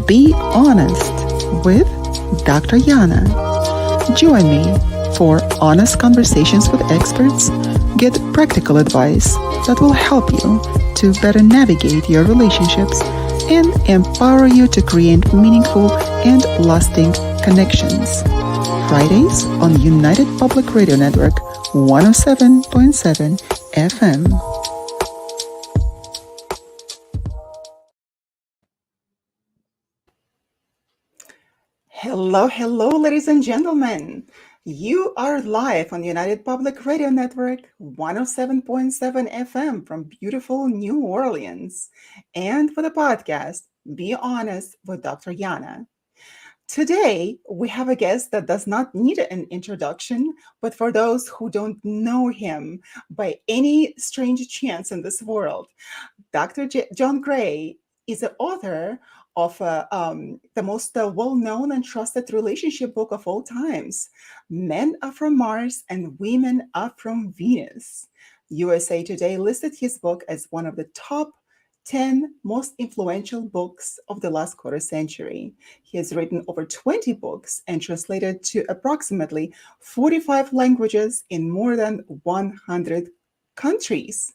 Be Honest with Dr. Yana. Join me for honest conversations with experts, get practical advice that will help you to better navigate your relationships and empower you to create meaningful and lasting connections. Fridays on United Public Radio Network 107.7 FM. Hello, ladies and gentlemen. You are live on United Public Radio Network 107.7 FM from beautiful New Orleans. And for the podcast, Be Honest with Dr. Yana. Today, we have a guest that does not need an introduction, but for those who don't know him by any strange chance in this world, John Gray is the author of the most well-known and trusted relationship book of all times, Men Are From Mars and Women Are From Venus. USA Today listed his book as one of the top 10 most influential books of the last quarter century. He has written over 20 books and translated to approximately 45 languages in more than 100 countries.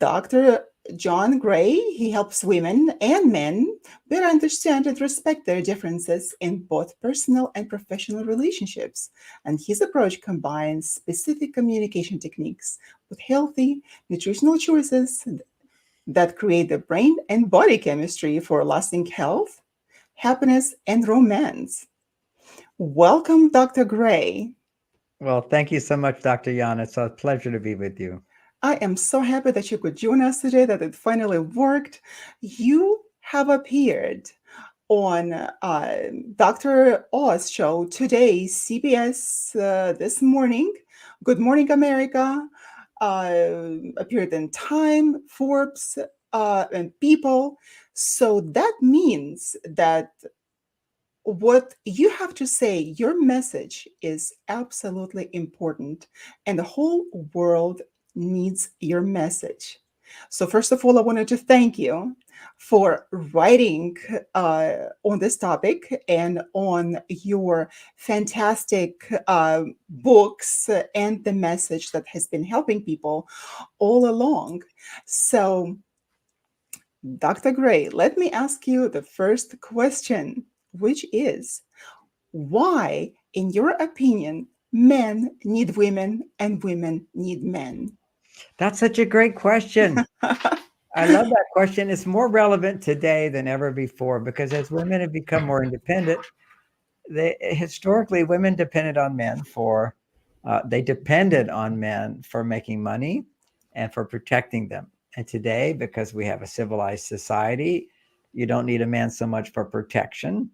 Dr. John Gray, he helps women and men better understand and respect their differences in both personal and professional relationships. And his approach combines specific communication techniques with healthy, nutritional choices that create the brain and body chemistry for lasting health, happiness, and romance. Welcome, Dr. Gray. Well, thank you so much, Dr. Yana. It's a pleasure to be with you. I am so happy that you could join us today, that it finally worked. You have appeared on Dr. Oz show today, CBS this morning, Good Morning America, appeared in Time, Forbes, and People. So that means that what you have to say, your message is absolutely important, and the whole world needs your message. So first of all, I wanted to thank you for writing on this topic and on your fantastic books and the message that has been helping people all along. So, Dr. Gray, let me ask you the first question, which is, why, in your opinion, men need women and women need men? That's such a great question. I love that question. It's more relevant today than ever before because as women have become more independent, historically women depended on men for making money and for protecting them. And today, because we have a civilized society, you don't need a man so much for protection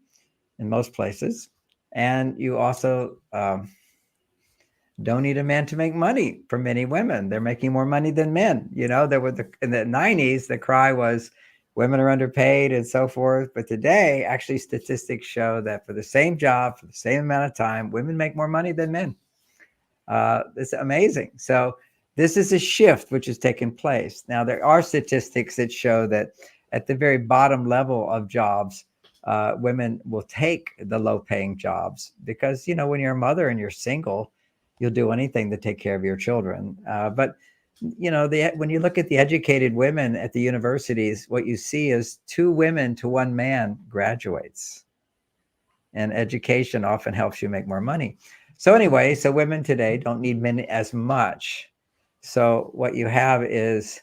in most places, and you also don't need a man to make money for many women. They're making more money than men. You know, in the 90s, the cry was women are underpaid and so forth. But today, actually, statistics show that for the same job, for the same amount of time, women make more money than men. It's amazing. So this is a shift which has taken place. Now, there are statistics that show that at the very bottom level of jobs, women will take the low-paying jobs because, you know, when you're a mother and you're single, you'll do anything to take care of your children. But, you know, when you look at the educated women at the universities, what you see is 2 women to 1 man graduates. And education often helps you make more money. So anyway, so women today don't need men as much. So what you have is,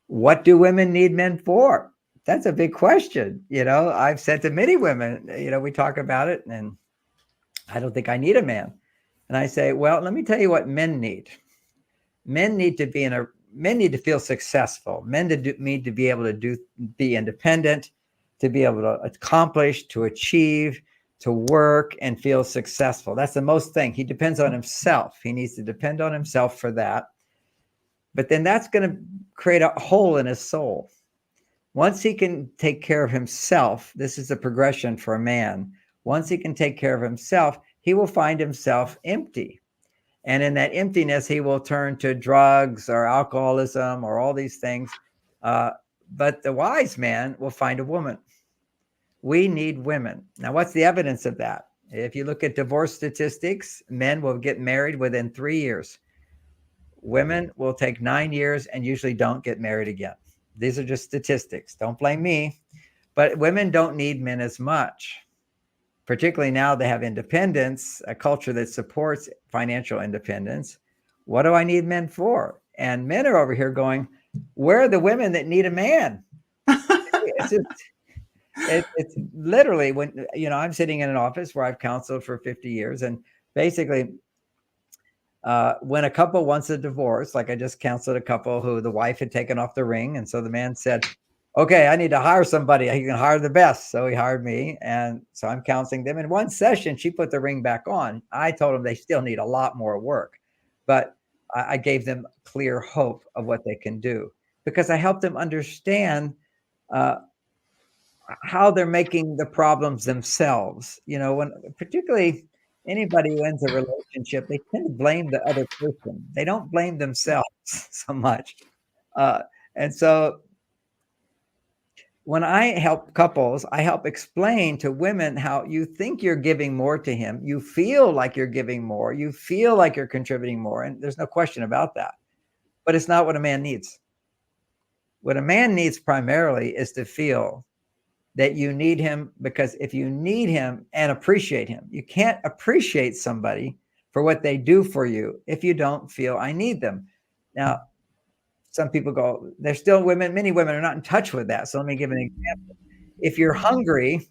what do women need men for? That's a big question. You know, I've said to many women, you know, we talk about it and I don't think I need a man. And I say, well, let me tell you what men need. Men need to feel successful. Men need to be able to be independent, to be able to accomplish, to achieve, to work and feel successful. That's the most thing. He depends on himself. He needs to depend on himself for that. But then that's going to create a hole in his soul. Once he can take care of himself, this is a progression for a man. Once he can take care of himself, he will find himself empty. And in that emptiness, he will turn to drugs or alcoholism or all these things. But the wise man will find a woman. We need women. Now, what's the evidence of that? If you look at divorce statistics, men will get married within 3 years. Women will take 9 years and usually don't get married again. These are just statistics. Don't blame me. But women don't need men as much, particularly now they have independence, a culture that supports financial independence. What do I need men for? And men are over here going, where are the women that need a man? It's just, it's literally when, I'm sitting in an office where I've counseled for 50 years. And basically, when a couple wants a divorce, like I just counseled a couple who the wife had taken off the ring. And so the man said, okay, I need to hire somebody. He can hire the best. So he hired me. And so I'm counseling them. In one session, she put the ring back on. I told them they still need a lot more work, but I gave them clear hope of what they can do because I helped them understand uh, how they're making the problems themselves. When particularly anybody who ends a relationship, they tend to blame the other person. They don't blame themselves so much. Uh, and so when I help couples, I help explain to women how you think you're giving more to him. You feel like you're giving more. You feel like you're contributing more. And there's no question about that. But it's not what a man needs. What a man needs primarily is to feel that you need him, because if you need him and appreciate him, you can't appreciate somebody for what they do for you if you don't feel I need them. Now, some people go, there's still women, many women are not in touch with that. So let me give an example. If you're hungry,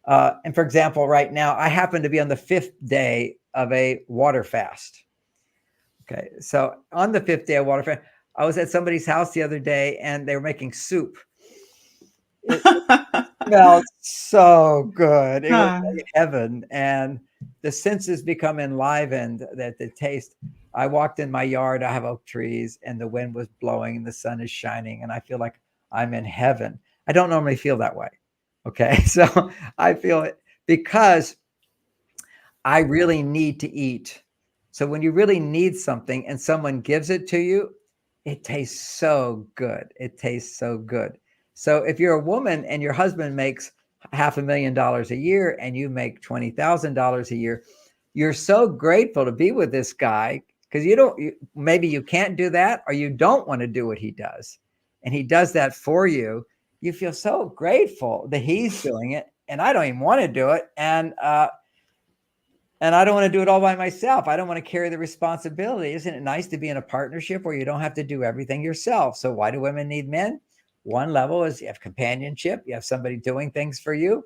and for example, right now, I happen to be on the 5th day of a water fast. Okay. So on the 5th day of water fast, I was at somebody's house the other day and they were making soup. It smelled so good. It was like heaven. And the senses become enlivened that the taste. I walked in my yard. I have oak trees and the wind was blowing and the sun is shining. And I feel like I'm in heaven. I don't normally feel that way. Okay. So I feel it because I really need to eat. So when you really need something and someone gives it to you, it tastes so good. It tastes so good. So if you're a woman and your husband makes $500,000 a year and you make $20,000 a year, you're so grateful to be with this guy because maybe you can't do that or you don't want to do what he does. And he does that for you. You feel so grateful that he's doing it. And I don't even want to do it. And I don't want to do it all by myself. I don't want to carry the responsibility. Isn't it nice to be in a partnership where you don't have to do everything yourself? So why do women need men? One level is you have companionship. You have somebody doing things for you,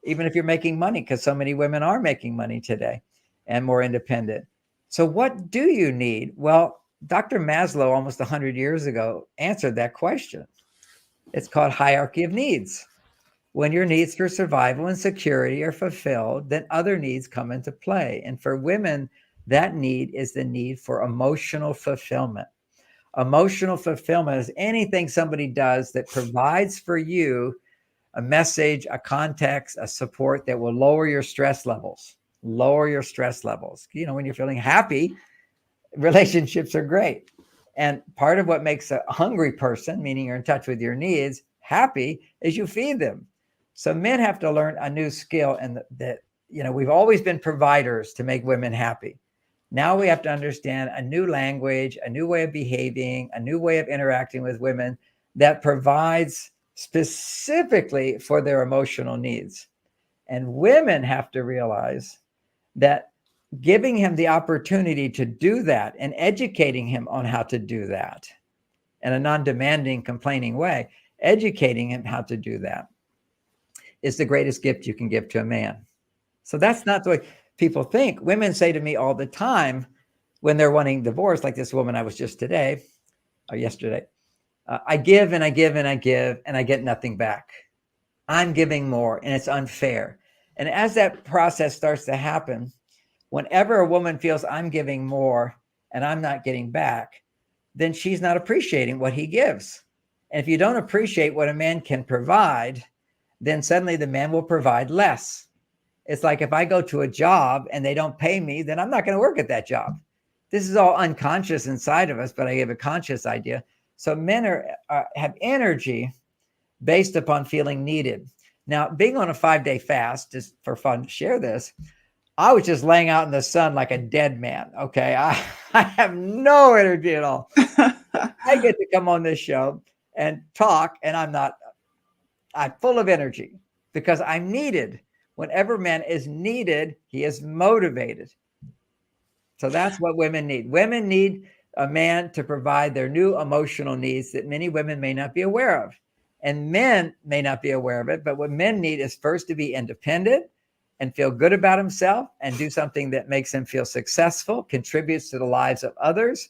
even if you're making money, because so many women are making money today and more independent. So what do you need? Well, Dr. Maslow, almost 100 years ago, answered that question. It's called hierarchy of needs. When your needs for survival and security are fulfilled, then other needs come into play. And for women, that need is the need for emotional fulfillment. Emotional fulfillment is anything somebody does that provides for you a message, a context, a support that will lower your stress levels. Lower your stress levels. When you're feeling happy, relationships are great. And part of what makes a hungry person, meaning you're in touch with your needs, happy, is you feed them. So men have to learn a new skill, and that we've always been providers to make women happy. Now we have to understand a new language, a new way of behaving, a new way of interacting with women that provides specifically for their emotional needs. And women have to realize that giving him the opportunity to do that and educating him on how to do that in a non-demanding, complaining way, educating him how to do that is the greatest gift you can give to a man. So that's not the way people think. Women say to me all the time when they're wanting divorce, like this woman I was just yesterday, I give and I give and I give and I get nothing back. I'm giving more and it's unfair. And as that process starts to happen, whenever a woman feels I'm giving more and I'm not getting back, then she's not appreciating what he gives. And if you don't appreciate what a man can provide, then suddenly the man will provide less. It's like if I go to a job and they don't pay me, then I'm not going to work at that job. This is all unconscious inside of us, but I give a conscious idea. So men have energy based upon feeling needed. Now, being on a 5-day fast, just for fun to share this, I was just laying out in the sun like a dead man. Okay. I have no energy at all. I get to come on this show and talk, and I'm full of energy because I'm needed. Whenever man is needed, he is motivated. So that's what women need. Women need a man to provide their new emotional needs that many women may not be aware of. And men may not be aware of it, but what men need is first to be independent and feel good about himself and do something that makes him feel successful, contributes to the lives of others.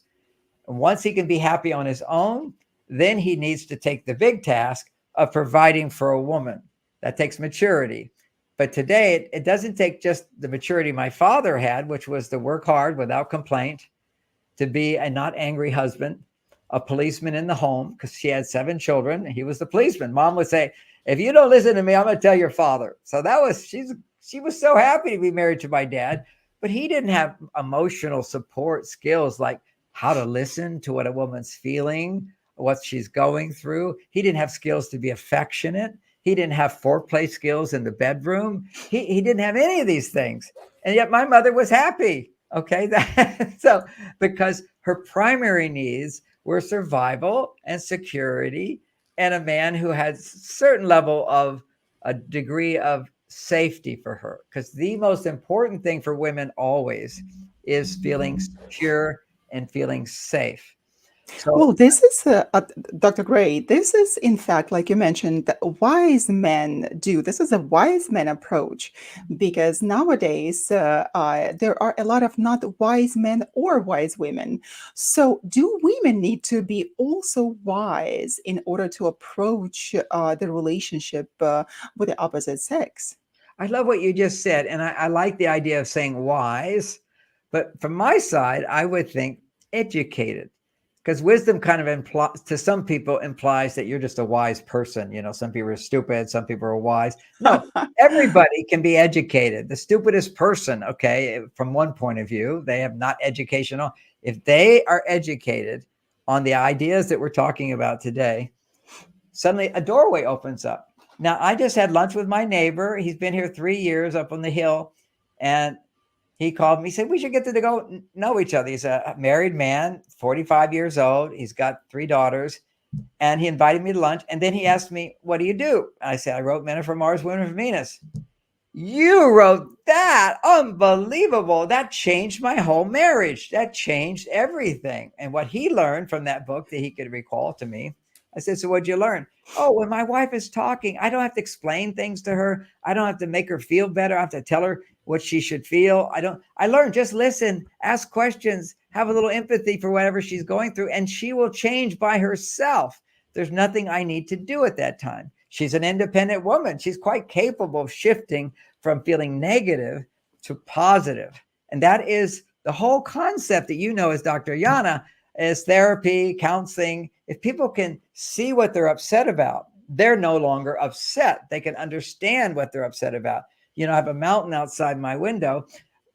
And once he can be happy on his own, then he needs to take the big task of providing for a woman. That takes maturity. But today, it doesn't take just the maturity my father had, which was to work hard without complaint, to be a not angry husband, a policeman in the home, because she had 7 children. And he was the policeman. Mom would say, if you don't listen to me, I'm going to tell your father. So she was so happy to be married to my dad, but he didn't have emotional support skills like how to listen to what a woman's feeling, what she's going through. He didn't have skills to be affectionate. He didn't have foreplay skills in the bedroom. He didn't have any of these things. And yet my mother was happy. Okay. So because her primary needs were survival and security and a man who had certain level of a degree of safety for her. Because the most important thing for women always is feeling secure and feeling safe. So Well, this is, Dr. Gray, this is, in fact, like you mentioned, that wise men do. This is a wise men approach because nowadays there are a lot of not wise men or wise women. So, do women need to be also wise in order to approach the relationship with the opposite sex? I love what you just said. And I like the idea of saying wise. But from my side, I would think educated. Because wisdom kind of implies to some people implies that you're just a wise person. You know, some people are stupid, some people are wise. No, everybody can be educated. The stupidest person, okay, from one point of view, they have not educational. If they are educated on the ideas that we're talking about today, suddenly a doorway opens up. Now, I just had lunch with my neighbor. He's been here 3 years up on the hill. And he called me, he said, we should get to go know each other. He's a married man, 45 years old. He's got 3 daughters. And he invited me to lunch. And then he asked me, what do you do? I said, I wrote Men Are From Mars, Women Are From Venus. You wrote that? Unbelievable. That changed my whole marriage. That changed everything. And what he learned from that book that he could recall to me, I said, so what'd you learn? Oh, when my wife is talking, I don't have to explain things to her. I don't have to make her feel better. I have to tell her what she should feel. I learned just listen, ask questions, have a little empathy for whatever she's going through, and she will change by herself. There's nothing I need to do at that time. She's an independent woman. She's quite capable of shifting from feeling negative to positive. And that is the whole concept that you know as Dr. Yana is therapy, counseling. If people can see what they're upset about, they're no longer upset. They can understand what they're upset about. You know, I have a mountain outside my window.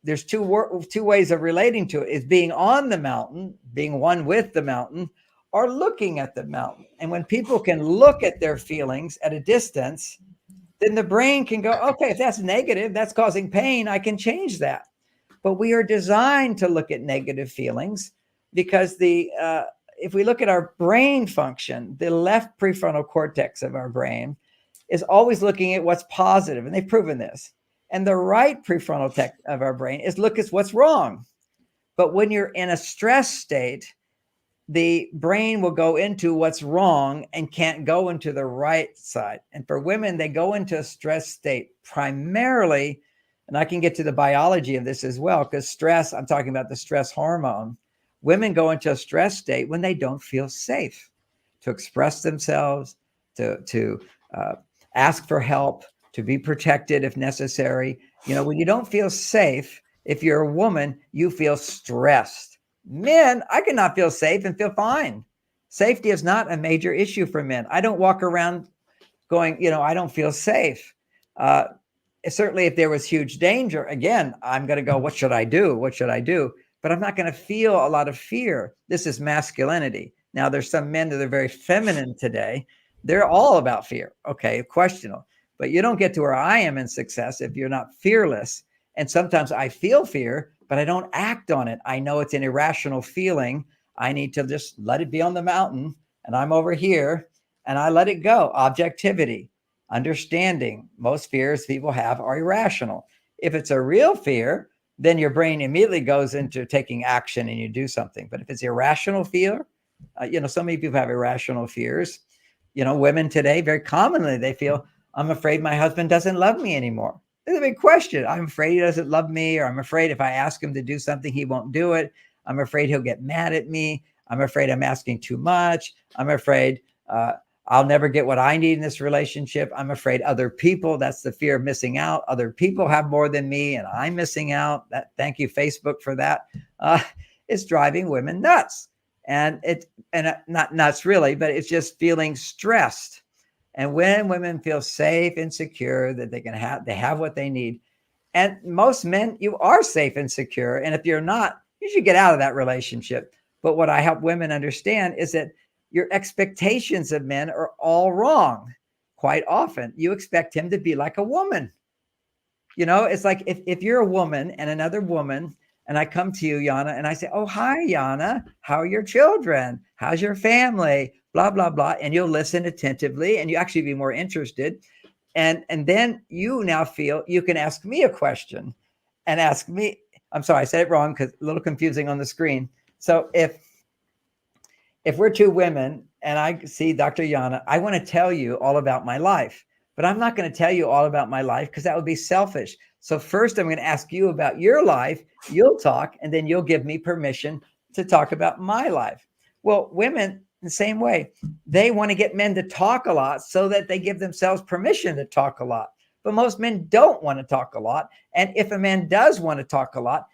There's two ways of relating to it: is being on the mountain, being one with the mountain, or looking at the mountain. And when people can look at their feelings at a distance, then the brain can go, okay, if that's negative, that's causing pain, I can change that. But we are designed to look at negative feelings because if we look at our brain function, the left prefrontal cortex of our brain is always looking at what's positive, and they've proven this. And the right prefrontal of our brain is look at what's wrong. But when you're in a stress state, the brain will go into what's wrong and can't go into the right side. And for women, they go into a stress state primarily, and I can get to the biology of this as well, because stress, I'm talking about the stress hormone. Women go into a stress state when they don't feel safe to express themselves, to ask for help, to be protected if necessary. You know, when you don't feel safe, if you're a woman, you feel stressed. Men, I cannot feel safe and feel fine. Safety is not a major issue for men. I don't walk around going, you know, I don't feel safe. Certainly, if there was huge danger, again, I'm going to go, what should I do? What should I do? But I'm not going to feel a lot of fear. This is masculinity. Now, there's some men that are very feminine today. They're all about fear. Okay, questionable. But you don't get to where I am in success if you're not fearless. And sometimes I feel fear, but I don't act on it. I know it's an irrational feeling. I need to just let it be on the mountain, and I'm over here, and I let it go. Objectivity, understanding. Most fears people have are irrational. If it's a real fear, then your brain immediately goes into taking action and you do something. But if it's irrational fear, so many people have irrational fears. Women today, very commonly, they feel, I'm afraid my husband doesn't love me anymore. It's a big question. I'm afraid he doesn't love me, or I'm afraid if I ask him to do something, he won't do it. I'm afraid he'll get mad at me. I'm afraid I'm asking too much. I'm afraid I'll never get what I need in this relationship. I'm afraid other people, that's the fear of missing out. Other people have more than me and I'm missing out. Thank you, Facebook, for that. It's driving women nuts. And not nuts really, but it's just feeling stressed. And when women feel safe and secure that they have what they need. And most men, you are safe and secure. And if you're not, you should get out of that relationship. But what I help women understand is that your expectations of men are all wrong. Quite often, you expect him to be like a woman. It's like if you're a woman and another woman, and I come to you, Yana, and I say, oh, hi, Yana. How are your children? How's your family? Blah, blah, blah. And you'll listen attentively and you actually be more interested. And then you now feel you can ask me a question and ask me. I'm sorry, I said it wrong because a little confusing on the screen. So if we're two women and I see Dr. Yana, I want to tell you all about my life, but I'm not going to tell you all about my life because that would be selfish. So first I'm going to ask you about your life. You'll talk, and then you'll give me permission to talk about my life. Well, women, the same way, they want to get men to talk a lot so that they give themselves permission to talk a lot. But most men don't want to talk a lot. And if a man does want to talk a lot,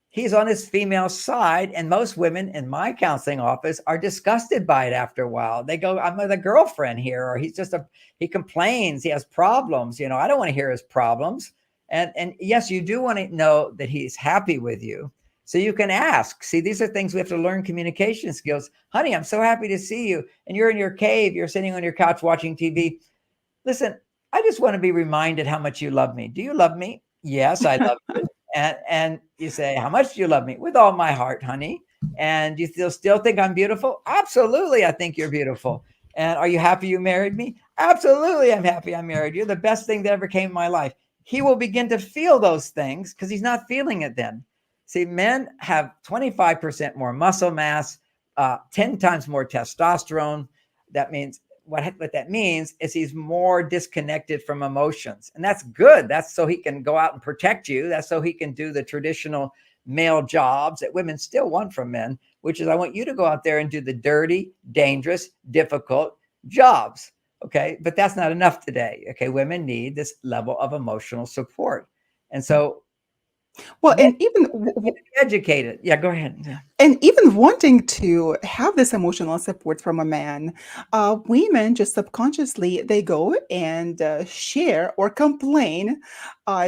he's on his female side. And most women in my counseling office are disgusted by it after a while. They go, I'm with a girlfriend here, or he complains, he has problems. I don't want to hear his problems. And yes, you do want to know that he's happy with you. So you can ask. See, these are things we have to learn communication skills. Honey, I'm so happy to see you. And you're in your cave. You're sitting on your couch watching TV. Listen, I just want to be reminded how much you love me. Do you love me? Yes, I love you. And you say, how much do you love me? With all my heart, honey. And you still think I'm beautiful? Absolutely, I think you're beautiful. And are you happy you married me? Absolutely, I'm happy I married you. You're the best thing that ever came in my life. He will begin to feel those things because he's not feeling it then. See, men have 25% more muscle mass, 10 times more testosterone. That means what that means is he's more disconnected from emotions. And that's good. That's so he can go out and protect you. That's so he can do the traditional male jobs that women still want from men, which is I want you to go out there and do the dirty, dangerous, difficult jobs. Okay. But that's not enough today. Okay. Women need this level of emotional support. And so Well, men and even educated. Yeah, go ahead. Yeah. and even wanting to have this emotional support from a man, women just subconsciously they go and share or complain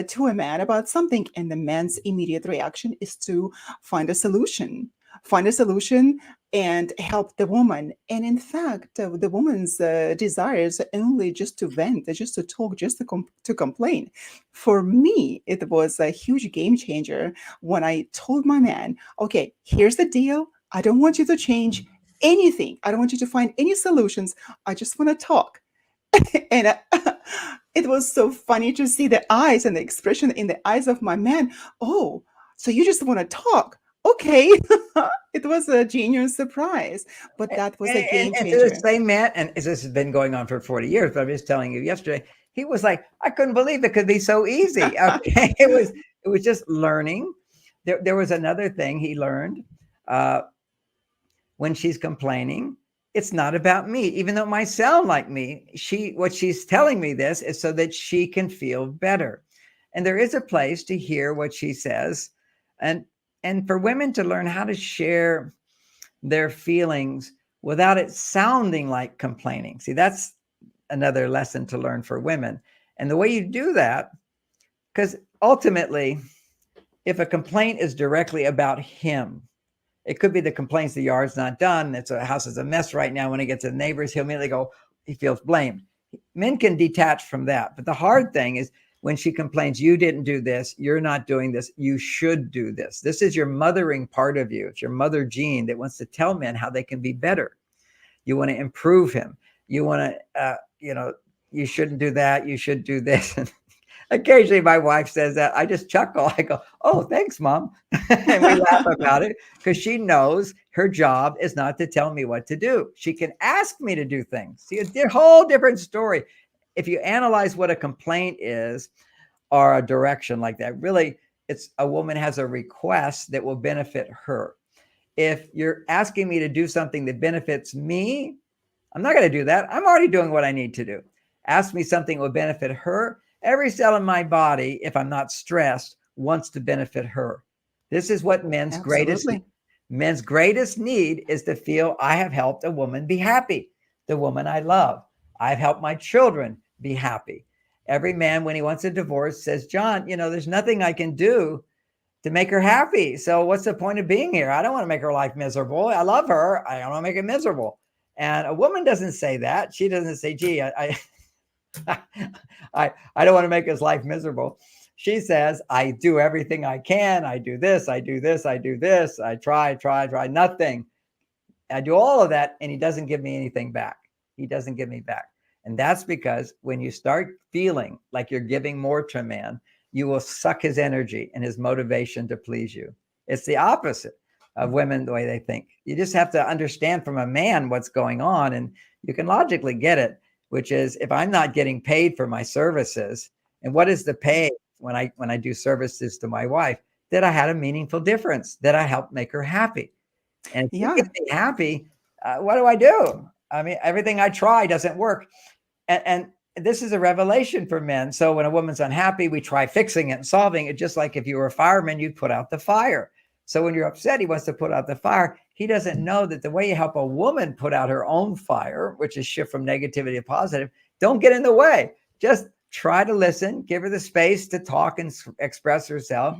to a man about something, and the man's immediate reaction is to find a solution, find a solution, and help the woman. And in fact, the woman's desires only just to vent, just to talk, just to complain. For me, it was a huge game changer when I told my man, okay, here's the deal. I don't want you to change anything. I don't want you to find any solutions. I just want to talk. And it was so funny to see the eyes and the expression in the eyes of my man. Oh, so you just want to talk? Okay. It was a genuine surprise, but that was a game And to the changer. same man, and this has been going on for 40 years, but I'm just telling you yesterday, he was like, I couldn't believe it could be so easy. Okay. It was just learning. There was another thing he learned. Uh, when she's complaining, it's not about me, even though it might sound like me. What she's telling me this is so that she can feel better. And there is a place to hear what she says. And for women to learn how to share their feelings without it sounding like complaining. See, that's another lesson to learn for women. And the way you do that, because ultimately, if a complaint is directly about him, it could be the complaints the yard's not done. The house is a mess right now. When he gets to the neighbors, he'll immediately go, he feels blamed. men can detach from that. But the hard thing is when she complains, you didn't do this, you're not doing this, you should do this. This is your mothering part of you. It's your mother gene that wants to tell men how they can be better. You want to improve him. You want to, you shouldn't do that. You should do this. Occasionally my wife says that. I just chuckle. I go, oh, thanks, Mom. And we laugh about it because she knows her job is not to tell me what to do. She can ask me to do things. See, a whole different story. If you analyze what a complaint is or a direction like that, really, it's a woman has a request that will benefit her. If you're asking me to do something that benefits me, I'm not going to do that. I'm already doing what I need to do. Ask me something that will benefit her. Every cell in my body, if I'm not stressed, wants to benefit her. This is what Absolutely. men's greatest need is to feel I have helped a woman be happy, the woman I love. I've helped my children be happy. Every man, when he wants a divorce, says, John, there's nothing I can do to make her happy. So what's the point of being here? I don't want to make her life miserable. I love her. I don't want to make it miserable. And a woman doesn't say that. She doesn't say, gee, I don't want to make his life miserable. She says, I do everything I can. I do this, I do this, I do this. I try, nothing. I do all of that. And he doesn't give me anything back. He doesn't give me back. And that's because when you start feeling like you're giving more to a man, you will suck his energy and his motivation to please you. It's the opposite of women, the way they think. You just have to understand from a man what's going on, and you can logically get it, which is if I'm not getting paid for my services, and what is the pay when I do services to my wife, that I had a meaningful difference, that I helped make her happy. And if you Yeah. get me happy, what do I do? I mean, everything I try doesn't work. And this is a revelation for men. So when a woman's unhappy, we try fixing it and solving it. Just like if you were a fireman, you'd put out the fire. So when you're upset, he wants to put out the fire. He doesn't know that the way you help a woman put out her own fire, which is shift from negativity to positive, don't get in the way. Just try to listen, give her the space to talk and express herself.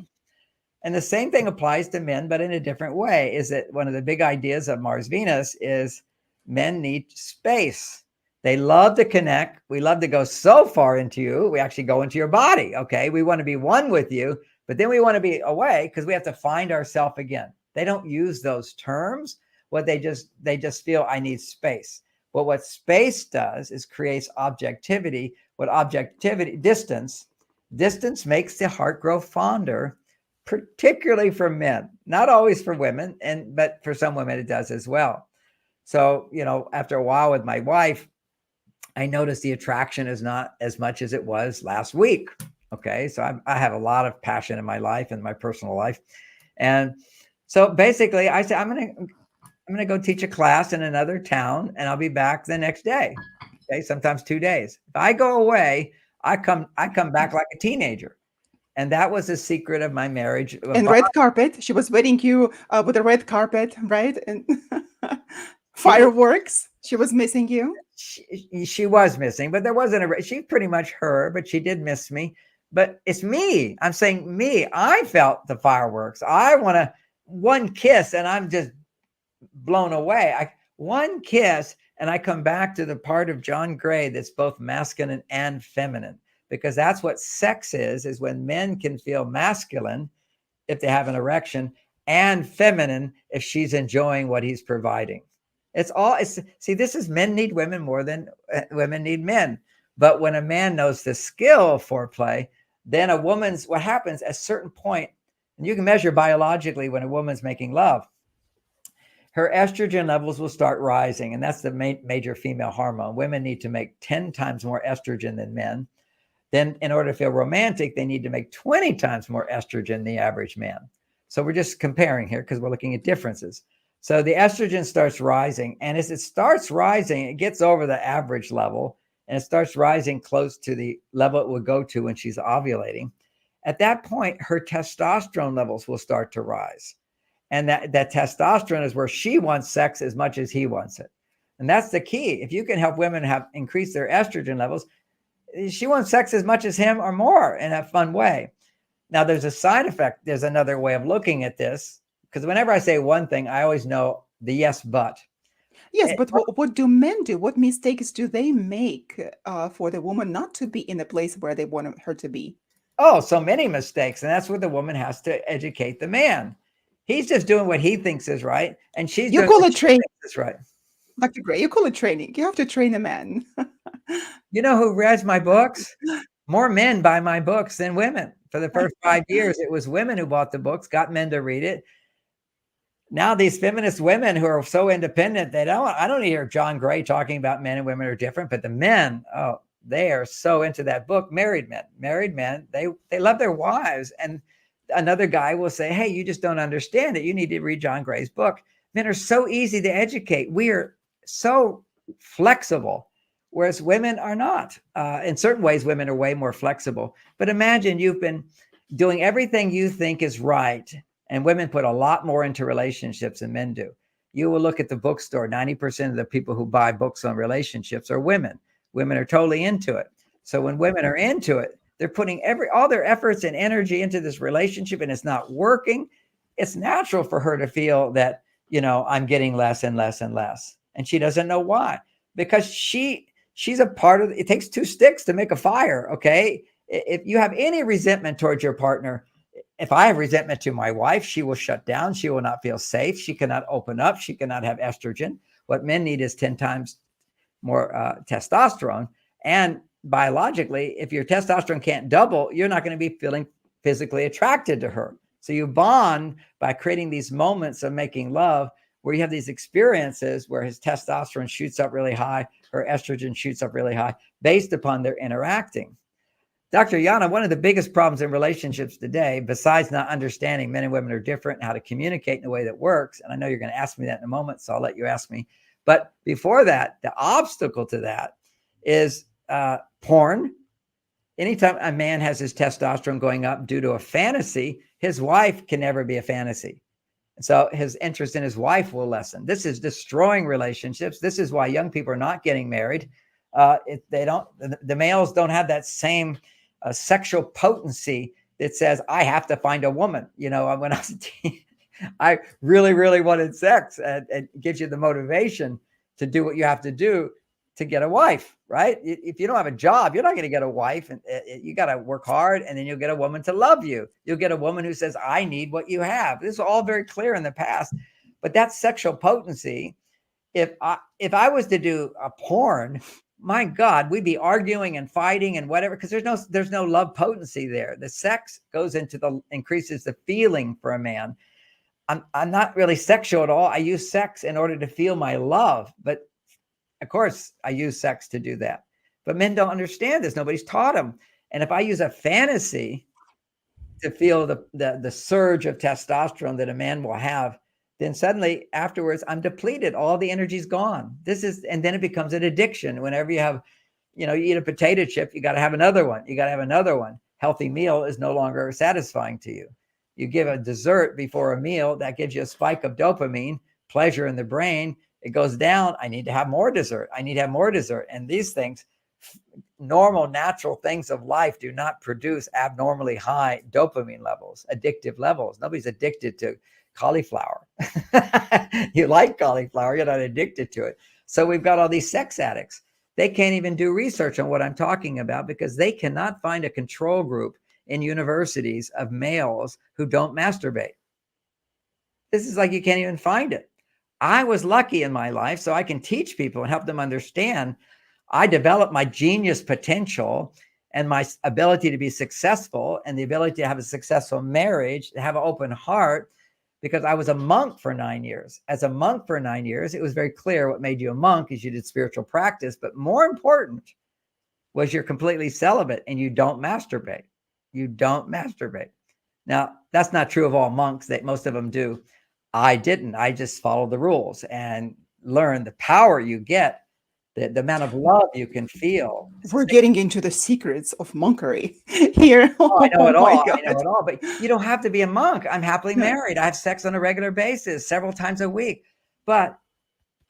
And the same thing applies to men, but in a different way. Is that one of the big ideas of Mars Venus is men need space. They love to connect. We love to go so far into you. We actually go into your body. Okay. We want to be one with you, but then we want to be away because we have to find ourselves again. They don't use those terms. They just feel I need space. But what space does is creates objectivity. Distance makes the heart grow fonder, particularly for men, not always for women, but for some women it does as well. So, after a while with my wife, I noticed the attraction is not as much as it was last week. Okay. So I have a lot of passion in my life and my personal life. And so basically I said, I'm going to go teach a class in another town and I'll be back the next day. Okay. Sometimes 2 days. If I go away, I come back like a teenager. And that was the secret of my marriage. And red carpet. She was waiting you with a red carpet, right? And fireworks. She was missing you. She was missing, but there wasn't she's pretty much her, but she did miss me. But it's me. I'm saying me. I felt the fireworks. I want one kiss and I'm just blown away. One kiss and I come back to the part of John Gray that's both masculine and feminine, because that's what sex is when men can feel masculine if they have an erection and feminine if she's enjoying what he's providing. See, this is men need women more than women need men. But when a man knows the skill of foreplay, then what happens at a certain point, and you can measure biologically when a woman's making love, her estrogen levels will start rising. And that's the major female hormone. Women need to make 10 times more estrogen than men. Then in order to feel romantic, they need to make 20 times more estrogen than the average man. So we're just comparing here because we're looking at differences. So the estrogen starts rising. And as it starts rising, it gets over the average level and it starts rising close to the level it would go to when she's ovulating. At that point, her testosterone levels will start to rise. And that testosterone is where she wants sex as much as he wants it. And that's the key. If you can help women increase their estrogen levels, she wants sex as much as him or more in a fun way. Now, there's a side effect. There's another way of looking at this, because whenever I say one thing, I always know the yes, but. Yes, but what do men do? What mistakes do they make for the woman not to be in the place where they want her to be? Oh, so many mistakes. And that's where the woman has to educate the man. He's just doing what he thinks is right, and she's You doing call what it she training, thinks is right. Dr. Gray. You call it training. You have to train a man. You know who reads my books? More men buy my books than women. For the first 5 years, it was women who bought the books, got men to read it. Now these feminist women who are so independent, I don't hear John Gray talking about men and women are different, but the men, oh, they are so into that book. Married men, they love their wives. And another guy will say, hey, you just don't understand it. You need to read John Gray's book. Men are so easy to educate. We are so flexible, whereas women are not. In certain ways, women are way more flexible. But imagine you've been doing everything you think is right, and women put a lot more into relationships than men do. You will look at the bookstore, 90% of the people who buy books on relationships are women. Women are totally into it. So when women are into it, they're putting all their efforts and energy into this relationship, and it's not working. It's natural for her to feel that, I'm getting less and less and less. And she doesn't know why. Because she's a part of it. Takes two sticks to make a fire. Okay. If you have any resentment towards your partner, if I have resentment to my wife, she will shut down. She will not feel safe. She cannot open up. She cannot have estrogen. What men need is 10 times more testosterone. And biologically, if your testosterone can't double, you're not going to be feeling physically attracted to her. So you bond by creating these moments of making love where you have these experiences where his testosterone shoots up really high, her estrogen shoots up really high based upon their interacting. Dr. Yana, one of the biggest problems in relationships today, besides not understanding men and women are different and how to communicate in a way that works, and I know you're going to ask me that in a moment, so I'll let you ask me. But before that, the obstacle to that is porn. Anytime a man has his testosterone going up due to a fantasy, his wife can never be a fantasy. So his interest in his wife will lessen. This is destroying relationships. This is why young people are not getting married. The males don't have that same sexual potency that says, I have to find a woman. When I was a teen, I really, really wanted sex, and it gives you the motivation to do what you have to do to get a wife, right? If you don't have a job, you're not going to get a wife, and you got to work hard, and then you'll get a woman to love you. You'll get a woman who says, I need what you have. This is all very clear in the past, but that's sexual potency. If I was to do a porn, my God, we'd be arguing and fighting and whatever, because there's no love potency there. The sex goes increases the feeling for a man. I'm not really sexual at all. I use sex in order to feel my love, but of course I use sex to do that. But men don't understand this. Nobody's taught them. And if I use a fantasy to feel the surge of testosterone that a man will have, then suddenly afterwards I'm depleted. All the energy's gone. And then it becomes an addiction. Whenever you eat a potato chip, you got to have another one. You got to have another one. Healthy meal is no longer satisfying to you. You give a dessert before a meal, that gives you a spike of dopamine, pleasure in the brain. It goes down. I need to have more dessert. I need to have more dessert. And these things, normal, natural things of life, do not produce abnormally high dopamine levels, addictive levels. Nobody's addicted to cauliflower. You like cauliflower, you're not addicted to it. So we've got all these sex addicts. They can't even do research on what I'm talking about because they cannot find a control group in universities of males who don't masturbate. This is like you can't even find it. I was lucky in my life, so I can teach people and help them understand. I developed my genius potential and my ability to be successful and the ability to have a successful marriage, to have an open heart, because I was a monk for 9 years. As a monk for 9 years, it was very clear what made you a monk is you did spiritual practice, but more important was you're completely celibate and you don't masturbate. You don't masturbate. Now, that's not true of all monks. That most of them do. I didn't. I just followed the rules and learned the power you get, the amount of love you can feel. We're getting into the secrets of monkery here. Oh, I know Oh it my all. God. I know it all. But you don't have to be a monk. I'm happily married. I have sex on a regular basis, several times a week. But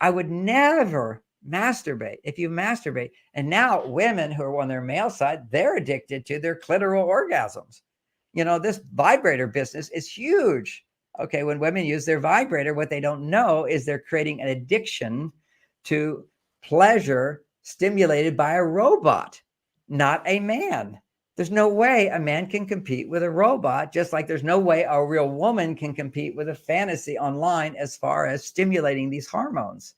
I would never masturbate. If you masturbate, and now women who are on their male side, they're addicted to their clitoral orgasms. This vibrator business is huge. Okay, when women use their vibrator, what they don't know is they're creating an addiction to pleasure stimulated by a robot, not a man. There's no way a man can compete with a robot, just like there's no way a real woman can compete with a fantasy online as far as stimulating these hormones.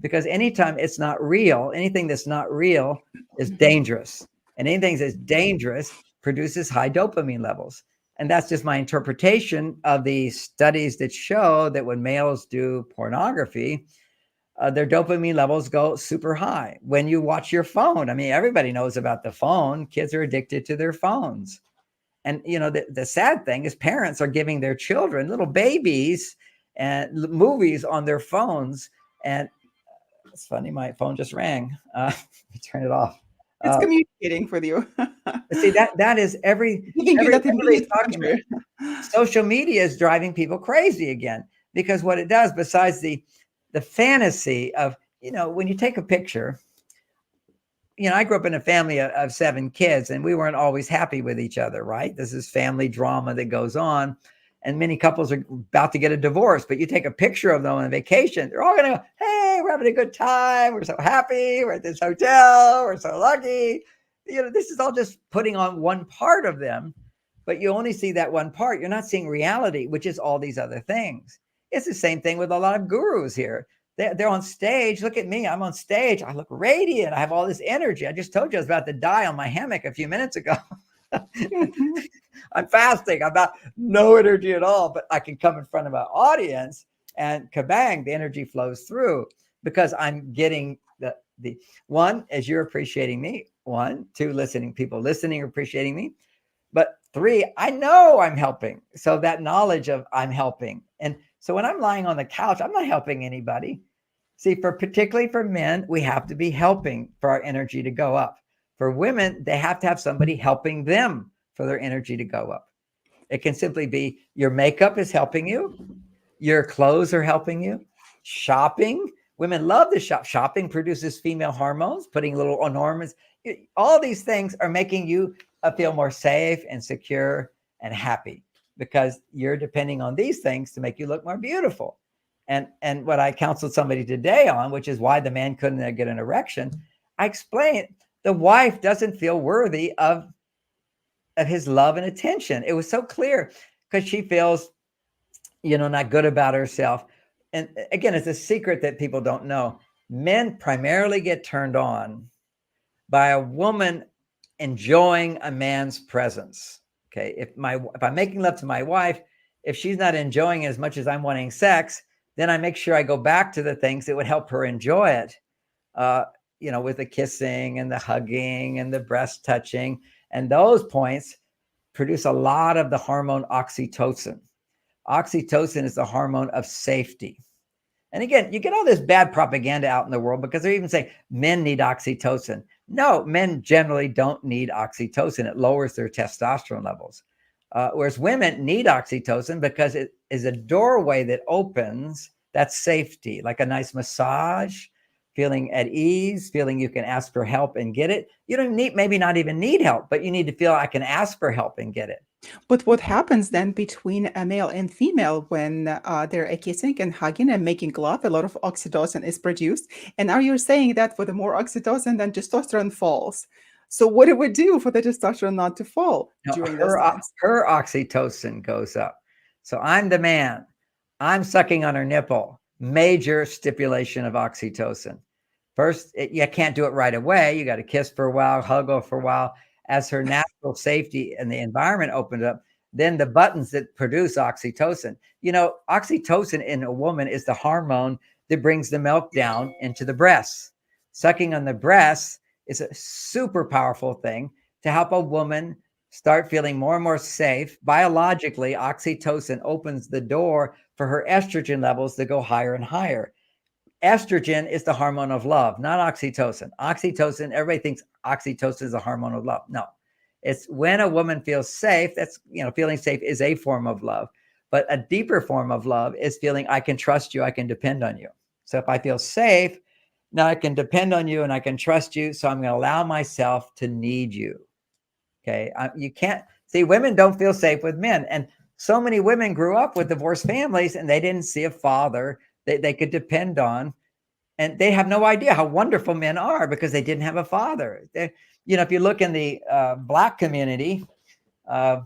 Because anytime it's not real, anything that's not real is dangerous. And anything that's dangerous produces high dopamine levels. And that's just my interpretation of the studies that show that when males do pornography, their dopamine levels go super high. When you watch your phone, I mean, everybody knows about the phone. Kids are addicted to their phones. And, you know, the sad thing is parents are giving their children, little babies, and movies on their phones. And it's funny, my phone just rang. Turn it off. It's communicating with you. See, that is Giving you that everybody's immediate talking about. pleasure. Social media is driving people crazy again, because what it does, besides the fantasy of, you know, when you take a picture, you know, I grew up in a family of 7 kids, and we weren't always happy with each other, right? This is family drama that goes on. And many couples are about to get a divorce, but you take a picture of them on vacation, they're all going to go, hey, we're having a good time. We're so happy. We're at this hotel. We're so lucky. You know, this is all just putting on one part of them, but you only see that one part. You're not seeing reality, which is all these other things. It's the same thing with a lot of gurus here. They're on stage. Look at me. I'm on stage. I look radiant. I have all this energy. I just told you I was about to die on my hammock a few minutes ago. I'm fasting. I'm not no energy at all, but I can come in front of an audience and kabang, the energy flows through, because I'm getting the one, as you're appreciating me. 1, 2, people listening, appreciating me. But 3, I know I'm helping. So that knowledge of I'm helping. And so when I'm lying on the couch, I'm not helping anybody. See, particularly for men, we have to be helping for our energy to go up. For women, they have to have somebody helping them for their energy to go up. It can simply be your makeup is helping you. Your clothes are helping you. Shopping. Women love to shop. Shopping produces female hormones, putting little enormous. All these things are making you feel more safe and secure and happy, because you're depending on these things to make you look more beautiful. And what I counseled somebody today on, which is why the man couldn't get an erection, I explained the wife doesn't feel worthy of his love and attention. It was so clear, because she feels, you know, not good about herself. And again, it's a secret that people don't know. Men primarily get turned on by a woman enjoying a man's presence. Okay. If I'm making love to my wife, if she's not enjoying it as much as I'm wanting sex, then I make sure I go back to the things that would help her enjoy it. You know, with the kissing and the hugging and the breast touching. And those points produce a lot of the hormone oxytocin. Oxytocin is the hormone of safety. And again, you get all this bad propaganda out in the world, because they're even saying men need oxytocin. No, men generally don't need oxytocin. It lowers their testosterone levels. Whereas women need oxytocin because it is a doorway that opens. That's safety, like a nice massage, feeling at ease, feeling you can ask for help and get it. You don't need, maybe not even need help, but you need to feel I can ask for help and get it. But what happens then between a male and female when they're kissing and hugging and making love? A lot of oxytocin is produced. And now you're saying that for the more oxytocin, then testosterone falls. So what do we do for the testosterone not to fall during those times? Her oxytocin goes up. So I'm the man. I'm sucking on her nipple. Major stipulation of oxytocin. First, you can't do it right away. You got to kiss for a while, hug her for a while. As her natural safety and the environment opened up, then the buttons that produce oxytocin. You know, oxytocin in a woman is the hormone that brings the milk down into the breasts. Sucking on the breasts is a super powerful thing to help a woman start feeling more and more safe. Biologically, oxytocin opens the door for her estrogen levels to go higher and higher. Estrogen is the hormone of love, not oxytocin. Oxytocin, everybody thinks oxytocin is a hormone of love. No, it's when a woman feels safe. That's, you know, feeling safe is a form of love, but a deeper form of love is feeling I can trust you, I can depend on you. So if I feel safe, now I can depend on you and I can trust you. So I'm going to allow myself to need you. Okay. You can't see, women don't feel safe with men. And so many women grew up with divorced families and they didn't see a father that they could depend on And they have no idea how wonderful men are because they didn't have a father. If you look in the Black community, uh,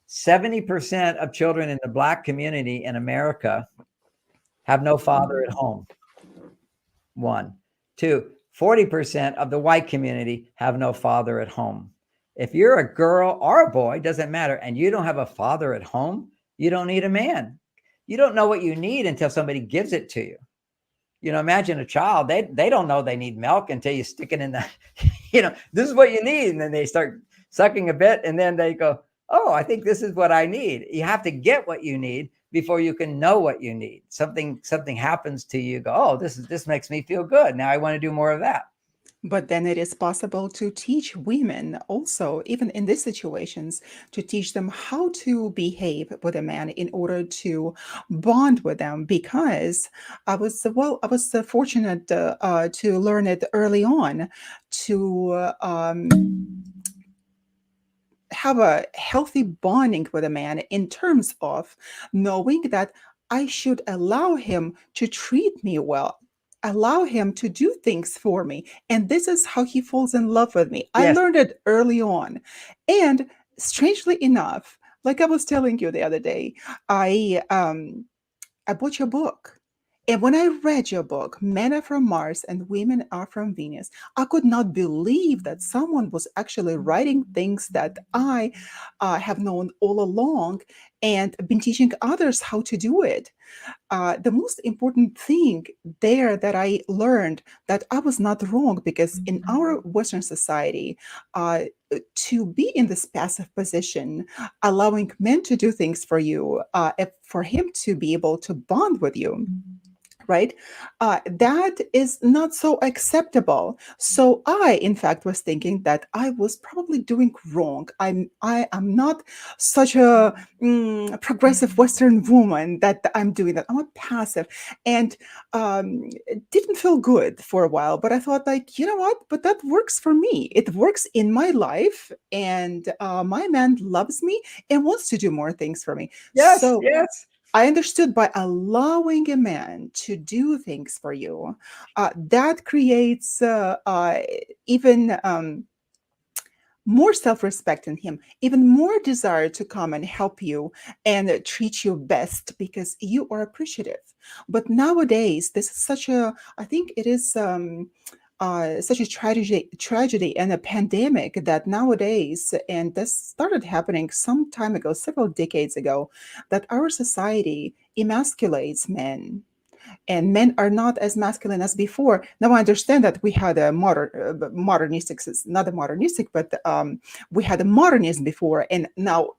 70% of children in the Black community in America have no father at home. One. Two, 40% of the white community have no father at home. If you're a girl or a boy, doesn't matter, and you don't have a father at home, you don't need a man. You don't know what you need until somebody gives it to you. Imagine a child, they don't know they need milk until you stick it in the, this is what you need. And then they start sucking a bit and then they go, oh, I think this is what I need. You have to get what you need before you can know what you need. Something happens to you, go, oh, this makes me feel good. Now I want to do more of that. But then it is possible to teach women also, even in these situations, to teach them how to behave with a man in order to bond with them. Because I was fortunate to learn it early on to have a healthy bonding with a man in terms of knowing that I should allow him to treat me well, allow him to do things for me. And this is how he falls in love with me. I Yes. learned it early on. And strangely enough, like I was telling you the other day, I I bought your book. And when I read your book, Men Are From Mars and Women Are From Venus, I could not believe that someone was actually writing things that I have known all along and been teaching others how to do it. The most important thing there that I learned that I was not wrong, because in our Western society, to be in this passive position, allowing men to do things for you, for him to be able to bond with you, right? That is not so acceptable. So I, in fact, was thinking that I was probably doing wrong. I am not such a progressive Western woman that I'm doing that. I'm a passive, and it didn't feel good for a while. But I thought, like, you know what? But that works for me. It works in my life, and my man loves me and wants to do more things for me. Yes. So Yes. I understood, by allowing a man to do things for you, that creates even more self respect in him, even more desire to come and help you and treat you best because you are appreciative. But nowadays, this is such a, I think it is. Such a tragedy and a pandemic that nowadays, and this started happening some time ago, several decades ago, that our society emasculates men, and men are not as masculine as before. Now I understand that we had a modernistic, not a modernistic, but we had a modernism before, and now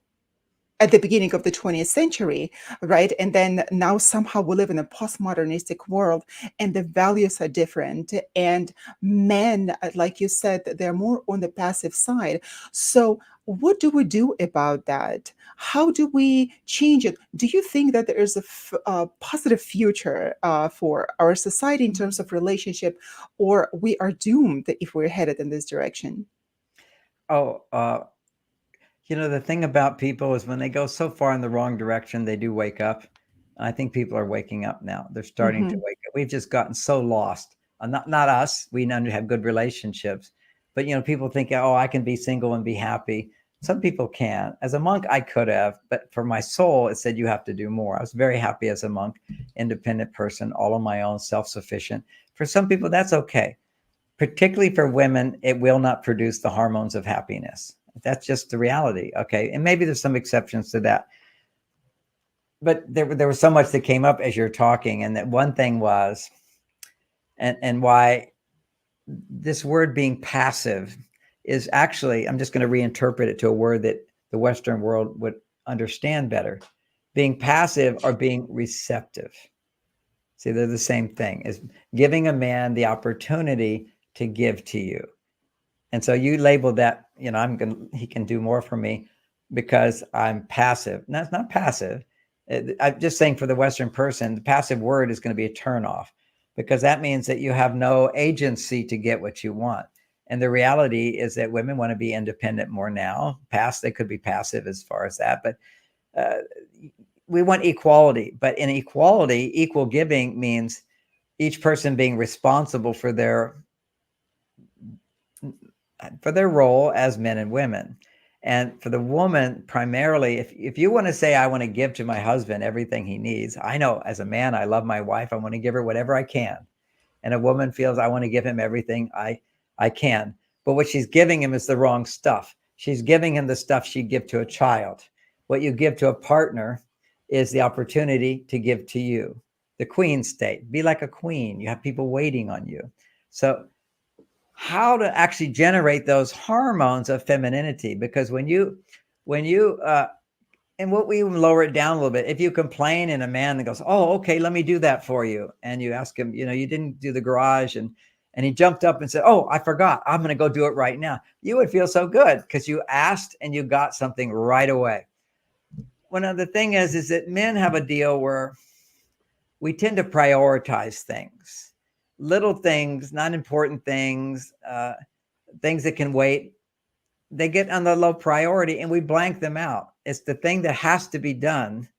at the beginning of the 20th century, right? And then now somehow we live in a postmodernistic world and the values are different. And men, like you said, they're more on the passive side. So, what do we do about that? How do we change it? Do you think that there is a positive future for our society in terms of relationship, or we are doomed if we're headed in this direction? Oh, the thing about people is when they go so far in the wrong direction, they do wake up. I think people are waking up now. They're starting to Hmm. wake up. We've just gotten so lost. Not us. We have good relationships, but people think, oh, I can be single and be happy. Some people can. As a monk, I could have, but for my soul, it said you have to do more. I was very happy as a monk, independent person, all on my own, self-sufficient. For some people, that's okay. Particularly for women, it will not produce the hormones of happiness. That's just the reality. Okay. And maybe there's some exceptions to that. But there was so much that came up as you're talking. And that one thing was, and why this word being passive is actually, I'm just going to reinterpret it to a word that the Western world would understand better. Being passive or being receptive. See, they're the same thing, is giving a man the opportunity to give to you. And so you label that, he can do more for me because I'm passive. No, it's not passive. I'm just saying, for the Western person, the passive word is going to be a turnoff, because that means that you have no agency to get what you want. And the reality is that women want to be independent more now. Past, they could be passive as far as that, but uh, we want equality. But in equality, equal giving means each person being responsible for their role as men and women. And for the woman, primarily, if you want to say, I want to give to my husband everything he needs, I know as a man, I love my wife. I want to give her whatever I can. And a woman feels I want to give him everything I can. But what she's giving him is the wrong stuff. She's giving him the stuff she'd give to a child. What you give to a partner is the opportunity to give to you. The queen state, be like a queen. You have people waiting on you. So how to actually generate those hormones of femininity, because when you and what we even lower it down a little bit, if you complain and a man that goes, oh, okay, let me do that for you, and you ask him, you didn't do the garage, and he jumped up and said, oh, I forgot, I'm going to go do it right now, you would feel so good because you asked and you got something right away. One other thing is that men have a deal where we tend to prioritize things, little things, not important things, things that can wait. They get on the low priority and we blank them out. It's the thing that has to be done,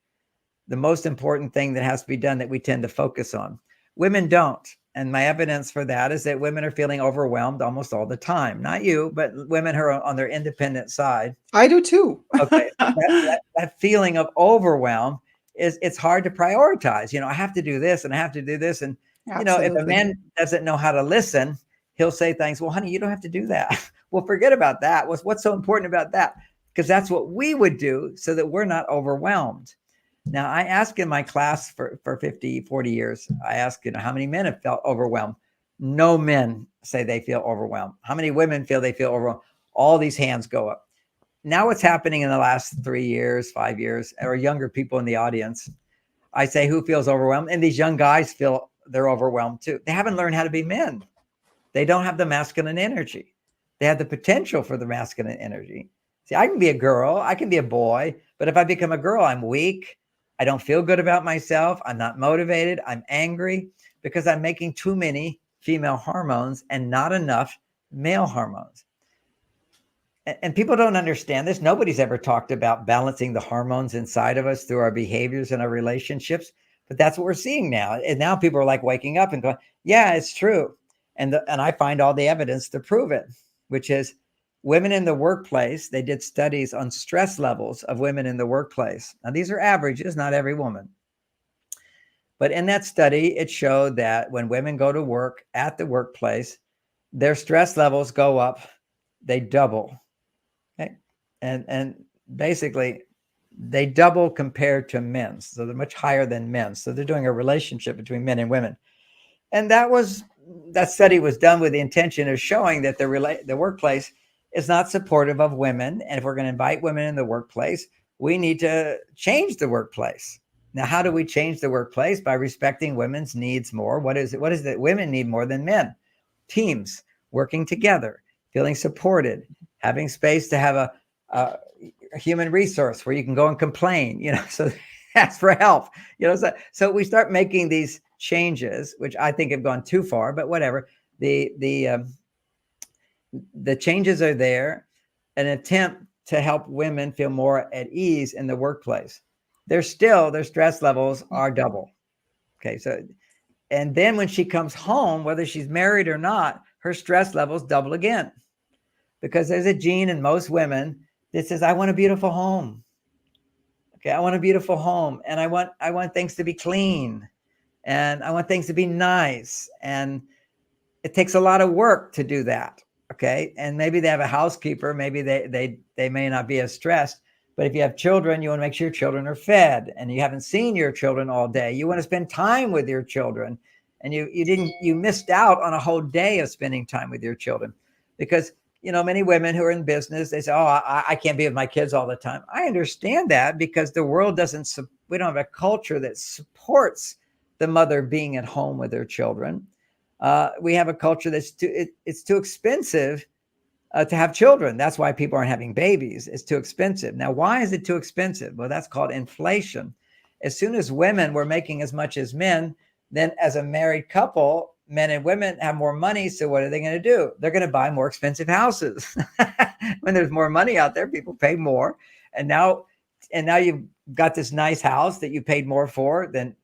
the most important thing that has to be done, that we tend to focus on. Women don't. And my evidence for that is that women are feeling overwhelmed almost all the time. Not you, but women who are on their independent side. I do too. Okay. That feeling of overwhelm it's hard to prioritize. I have to do this and I have to do this. And, if a Absolutely. man doesn't know how to listen, he'll say things, well, honey, you don't have to do that. Well, forget about that. What's so important about that? Because that's what we would do so that we're not overwhelmed. Now, I ask in my class for 50, 40 years, I ask, how many men have felt overwhelmed? No men say they feel overwhelmed. How many women feel they feel overwhelmed? All these hands go up. Now what's happening in the last 3 years, 5 years, or younger people in the audience, I say, who feels overwhelmed? And these young guys feel they're overwhelmed too. They haven't learned how to be men. They don't have the masculine energy. They have the potential for the masculine energy. See, I can be a girl, I can be a boy, but if I become a girl, I'm weak. I don't feel good about myself. I'm not motivated. I'm angry because I'm making too many female hormones and not enough male hormones. And people don't understand this. Nobody's ever talked about balancing the hormones inside of us through our behaviors and our relationships, but that's what we're seeing now. And now people are like waking up and going, yeah, it's true. And I find all the evidence to prove it, which is women in the workplace. They did studies on stress levels of women in the workplace. Now, these are averages, not every woman. But in that study, it showed that when women go to work at the workplace, their stress levels go up, they double. Okay. And basically they double compared to men's. So they're much higher than men's. So they're doing a relationship between men and women. And that study was done with the intention of showing that the workplace is not supportive of women. And if we're going to invite women in the workplace, we need to change the workplace. Now, how do we change the workplace? By respecting women's needs more. What is it that women need more than men? Teams, working together, feeling supported, having space to have a human resource where you can go and complain, so ask for help, so we start making these changes, which I think have gone too far, but whatever. The changes are there, an attempt to help women feel more at ease in the workplace. Their stress levels are double. Okay. So, and then when she comes home, whether she's married or not, her stress levels double again, because there's a gene in most women that says, I want a beautiful home. Okay. I want a beautiful home, and I want things to be clean, and I want things to be nice. And it takes a lot of work to do that. Okay. And maybe they have a housekeeper. Maybe they may not be as stressed, but if you have children, you want to make sure your children are fed, and you haven't seen your children all day. You want to spend time with your children, and you missed out on a whole day of spending time with your children, because many women who are in business, they say, oh, I can't be with my kids all the time. I understand that, because the world we don't have a culture that supports the mother being at home with their children. We have a culture that's it's too expensive to have children. That's why people aren't having babies. It's too expensive. Now, why is it too expensive? Well, that's called inflation. As soon as women were making as much as men, then as a married couple, men and women have more money. So what are they going to do? They're going to buy more expensive houses. When there's more money out there, people pay more. And now you've got this nice house that you paid more for than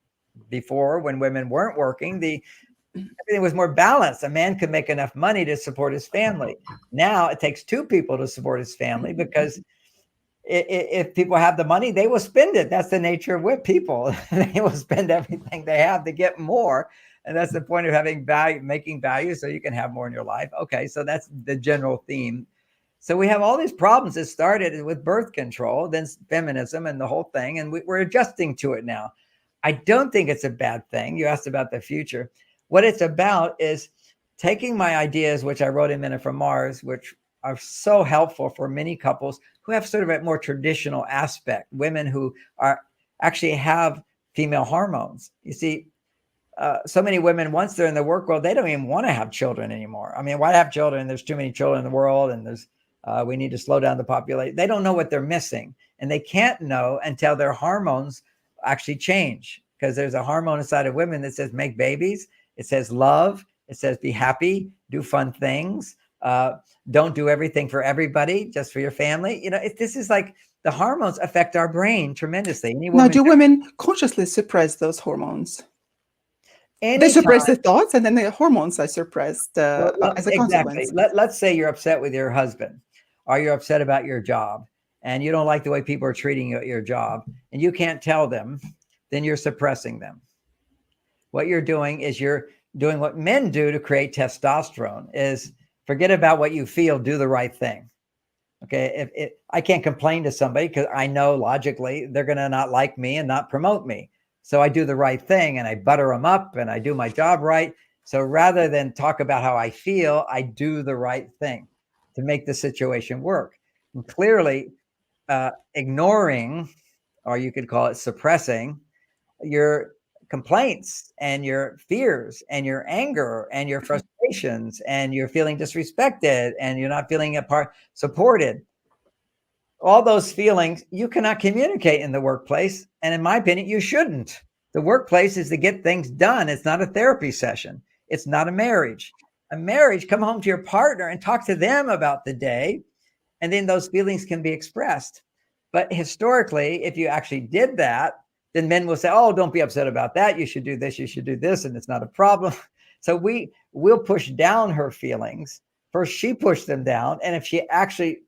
Before, when women weren't working, everything was more balanced. A man could make enough money to support his family. Now it takes two people to support his family, because if people have the money, they will spend it. That's the nature of with people. They will spend everything they have to get more. And that's the point of having value, making value, so you can have more in your life. Okay, so that's the general theme. So we have all these problems that started with birth control, then feminism and the whole thing, and we're adjusting to it now. I don't think it's a bad thing. You asked about the future. What it's about is taking my ideas, which I wrote in Men Are from Mars, which are so helpful for many couples who have sort of a more traditional aspect, women who are actually have female hormones. You see, so many women, once they're in the work world, they don't even want to have children anymore. I mean, why have children? There's too many children in the world, and we need to slow down the population. They don't know what they're missing, and they can't know until their hormones actually change, because there's a hormone inside of women that says make babies. It says love. It says be happy, do fun things. Don't do everything for everybody, just for your family. This is like the hormones affect our brain tremendously. Now, do women consciously suppress those hormones? They suppress the thoughts, and then the hormones are suppressed as a consequence. Let's say you're upset with your husband, or you're upset about your job, and you don't like the way people are treating you at your job, and you can't tell them, then you're suppressing them. What you're doing is you're doing what men do to create testosterone, is forget about what you feel, do the right thing. Okay, if I can't complain to somebody because I know logically they're going to not like me and not promote me. So I do the right thing, and I butter them up, and I do my job right. So rather than talk about how I feel, I do the right thing to make the situation work. And clearly, ignoring, or you could call it suppressing, your complaints and your fears and your anger and your frustrations, and you're feeling disrespected and you're not feeling supported. All those feelings you cannot communicate in the workplace. And in my opinion, you shouldn't. The workplace is to get things done. It's not a therapy session. It's not a marriage. A marriage, come home to your partner and talk to them about the day, and then those feelings can be expressed. But historically, if you actually did that, then men will say, oh, don't be upset about that. You should do this. You should do this. And it's not a problem. So we will push down her feelings. First, she pushed them down. And if she actually,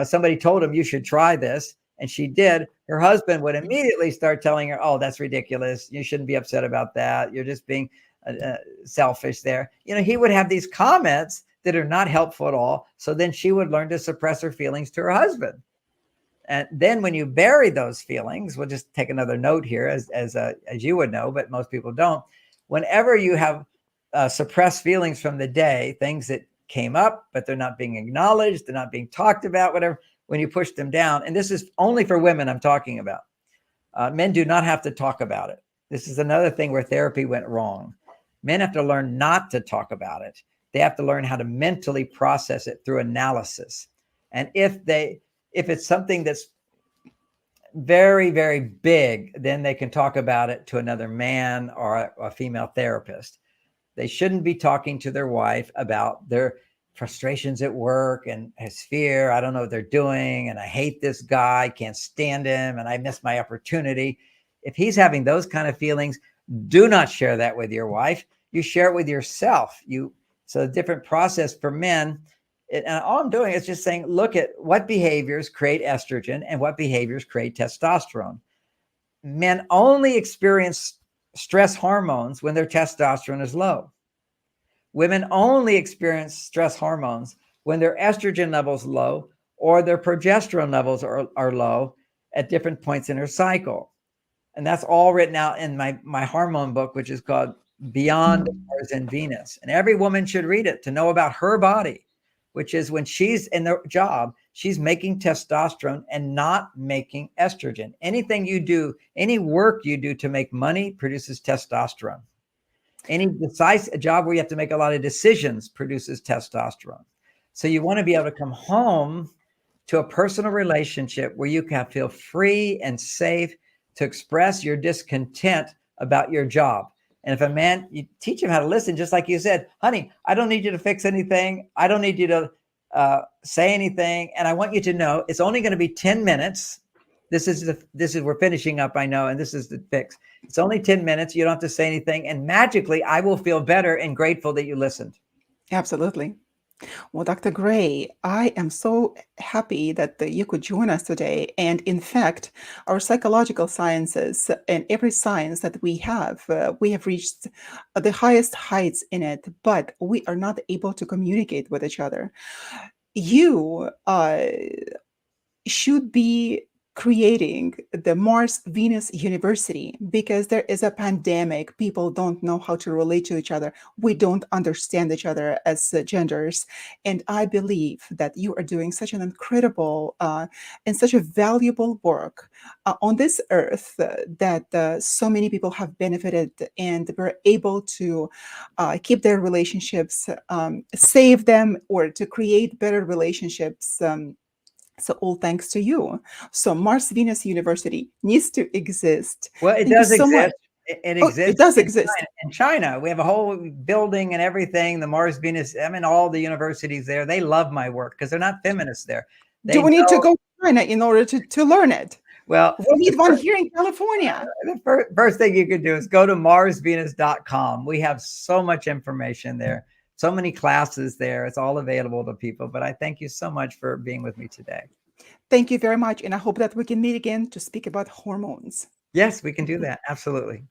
somebody told him, you should try this, and she did, her husband would immediately start telling her, oh, that's ridiculous. You shouldn't be upset about that. You're just being selfish there. He would have these comments that are not helpful at all. So then she would learn to suppress her feelings to her husband. And then when you bury those feelings, we'll just take another note here, as you would know, but most people don't. Whenever you have suppressed feelings from the day, things that came up, but they're not being acknowledged, they're not being talked about, whatever, when you push them down, and this is only for women I'm talking about. Men do not have to talk about it. This is another thing where therapy went wrong. Men have to learn not to talk about it. They have to learn how to mentally process it through analysis. And if it's something that's very, very big, then they can talk about it to another man or a female therapist. They shouldn't be talking to their wife about their frustrations at work and his fear. I don't know what they're doing, and I hate this guy, can't stand him, and I missed my opportunity. If he's having those kind of feelings, do not share that with your wife. You share it with yourself. So a different process for men. And all I'm doing is just saying, look at what behaviors create estrogen and what behaviors create testosterone. Men only experience stress hormones when their testosterone is low. Women only experience stress hormones when their estrogen levels low or their progesterone levels are low at different points in her cycle. And that's all written out in my hormone book, which is called Beyond Mars and Venus. And every woman should read it to know about her body, which is when she's in the job, she's making testosterone and not making estrogen. Anything you do, any work you do to make money produces testosterone. Any decisive job where you have to make a lot of decisions produces testosterone. So you want to be able to come home to a personal relationship where you can feel free and safe to express your discontent about your job. And if a man, you teach him how to listen, just like you said, honey, I don't need you to fix anything. I don't need you to say anything. And I want you to know it's only going to be 10 minutes. This is we're finishing up, I know, and this is the fix. It's only 10 minutes. You don't have to say anything, and magically I will feel better and grateful that you listened. Absolutely. Well, Dr. Gray, I am so happy that you could join us today. And in fact, our psychological sciences and every science that we have reached the highest heights in it, but we are not able to communicate with each other. You should be creating the Mars Venus University because there is a pandemic. People don't know how to relate to each other. We don't understand each other as genders. And I believe that you are doing such an incredible and such a valuable work on this earth that so many people have benefited and were able to keep their relationships, save them, or to create better relationships. So all thanks to you. So Mars Venus University needs to exist. Well, it Thank you does so much. exist. It Oh, it exists does in exist. China. In China, we have a whole building and everything. The Mars Venus. I mean, all the universities there. They love my work because they're not feminists there. Do They we need to know. go to China in order to learn it? Well, We need one here in California. the first thing you could do is go to marsvenus.com. We have so much information there, so many classes there. It's all available to people. But I thank you so much for being with me today. Thank you very much. And I hope that we can meet again to speak about hormones. Yes, we can do that. Absolutely.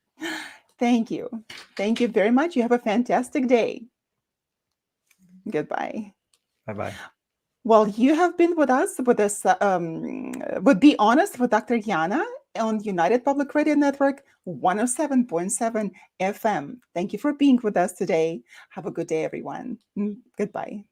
Thank you. Thank you very much. You have a fantastic day. Goodbye. Bye-bye. Well, you have been with this, with Be Honest with Dr. Yana on United Public Radio Network 107.7 FM. Thank you for being with us today. Have a good day, everyone. Goodbye.